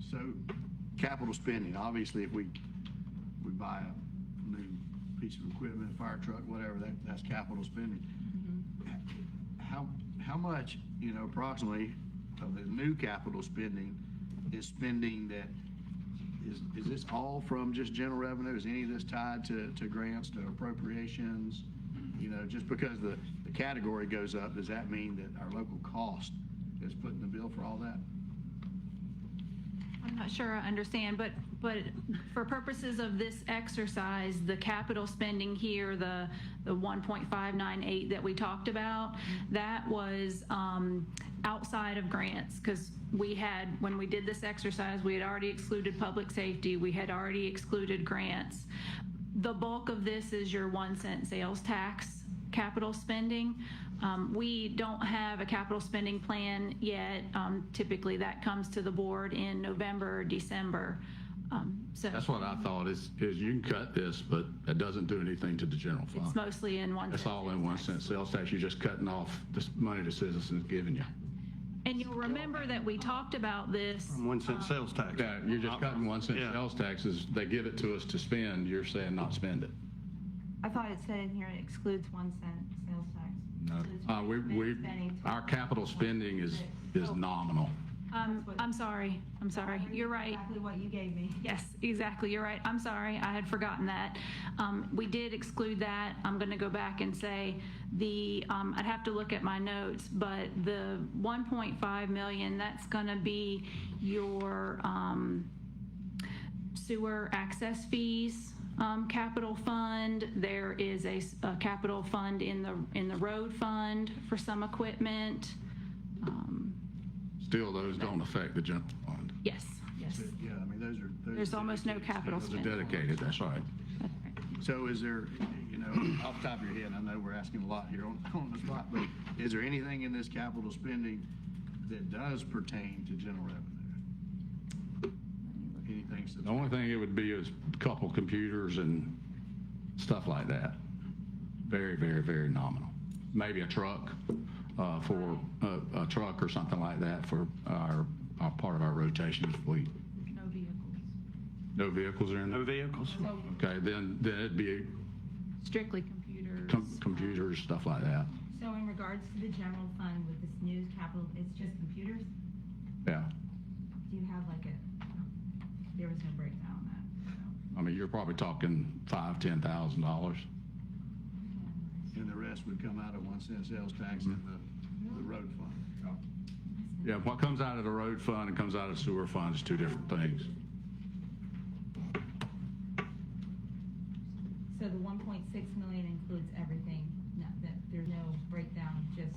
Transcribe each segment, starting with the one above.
So capital spending, obviously if we buy a new piece of equipment, fire truck, whatever, that's capital spending. How much, approximately of the new capital spending is spending that is this all from just general revenue? Is any of this tied to grants, to appropriations? Just because the category goes up, does that mean that our local cost is putting the bill for all that? I'm not sure I understand, but for purposes of this exercise, the capital spending here, the 1.598 that we talked about, that was outside of grants, because when we did this exercise, we had already excluded public safety, we had already excluded grants. The bulk of this is your 1 cent sales tax capital spending. We don't have a capital spending plan yet. Typically that comes to the board in November or December. So that's what I thought is you can cut this, but it doesn't do anything to the general fund. it's mostly in 1 cent. It's all in 1 cent sales tax. You're just cutting off this money the citizens giving you. And you'll remember that we talked about this. 1 cent sales tax. Yeah, you're just cutting 1 cent Yeah. sales taxes. They give it to us to spend. You're saying not spend it. I thought it said in here it excludes 1 cent sales tax. No, Spending our capital spending is nominal. I'm sorry. You're right. Exactly what you gave me. Yes, exactly. You're right. I'm sorry. I had forgotten that. We did exclude that. I'm going to go back and say I'd have to look at my notes, but the 1.5 million, that's going to be your sewer access fees capital fund. There is a capital fund in the road fund for some equipment. Still, those don't affect the general fund. Yes. Yeah, I mean, those are. There's almost no capital Those are spending. dedicated, that's right. So is there, off the top of your head, I know we're asking a lot here on the spot, but is there anything in this capital spending that does pertain to general revenue? Anything? The only thing it would be is a couple computers and stuff like that. Very, very, very nominal. Maybe a truck for a truck or something like that for our part of our rotation fleet. No vehicles. No vehicles are in No there? vehicles? Okay, then it'd be Strictly computers. computers, stuff like that. So in regards to the general fund with this new capital, it's just computers? Yeah. Do you have there was no breakdown on that. I mean, you're probably talking $5,000–10,000. And the rest would come out of 1 cent sales tax and the road fund. Yeah, what comes out of the road fund and comes out of sewer fund is two different things. So the 1.6 million includes everything, that there's no breakdown, just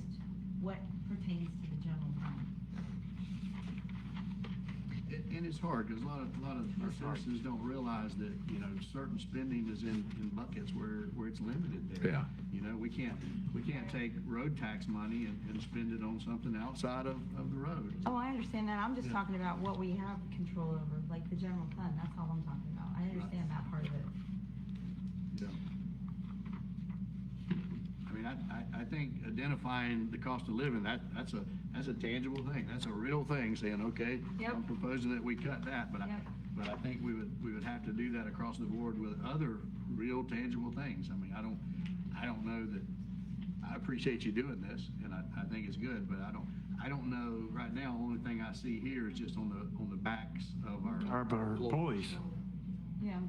what pertains to the general fund. And it's hard because a lot of our citizens don't realize that certain spending is in buckets where it's limited there. Yeah. We can't take road tax money and spend it on something outside of the road. Oh, I understand that. I'm just talking about what we have control over, like the general fund. That's all I'm talking about. I understand that part of it. Yeah. I mean, I think identifying the cost of living, that's a tangible thing. That's a real thing, saying, okay, Yep. I'm proposing that we cut that, but Yep. I think we would have to do that across the board with other real tangible things. I mean, I don't know that, I appreciate you doing this, and I think it's good, but I don't know right now. The only thing I see here is just on the backs of our employees. Yeah.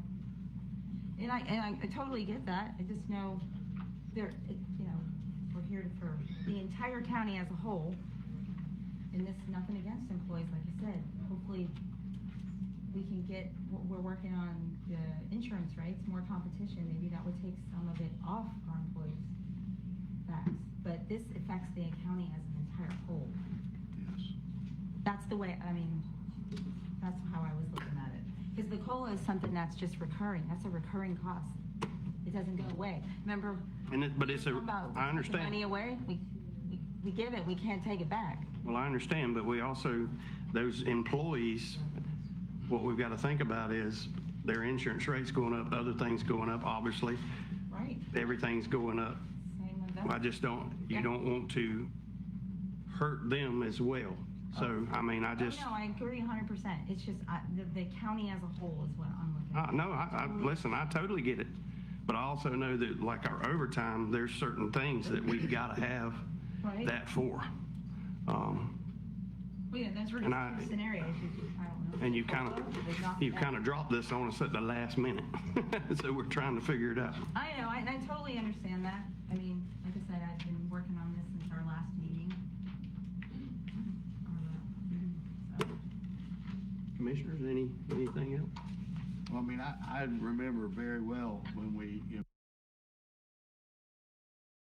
And I totally get that. I just know we're here for the entire county as a whole. And this is nothing against employees, like you said. Hopefully we can we're working on the insurance rates, more competition. Maybe that would take some of it off our employees' backs. But this affects the county as an entire whole. Yes. That's the way, that's how I was looking at it. Because the COLA is something that's just recurring. That's a recurring cost. It doesn't go away. Remember? But it's I understand. Money away, we give it, we can't take it back. Well, I understand, but we also, those employees, what we've got to think about is their insurance rates going up, other things going up, obviously. Right. Everything's going up. Same with I just don't, you don't want to hurt them as well. So, I mean, I just, No, I agree 100%. It's just, the county as a whole is what I'm looking at. no, listen, I totally get it. But I also know that like our overtime, there's certain things that we've got to have Right. that for. Well, yeah, those were And just I- two scenarios. I don't know. And you kind of dropped this on us at the last minute. So we're trying to figure it out. I know, I totally understand that. I mean, like I said, I've been working on this since our last meeting. So, Commissioners, anything else? Well, I mean, I remember very well when we,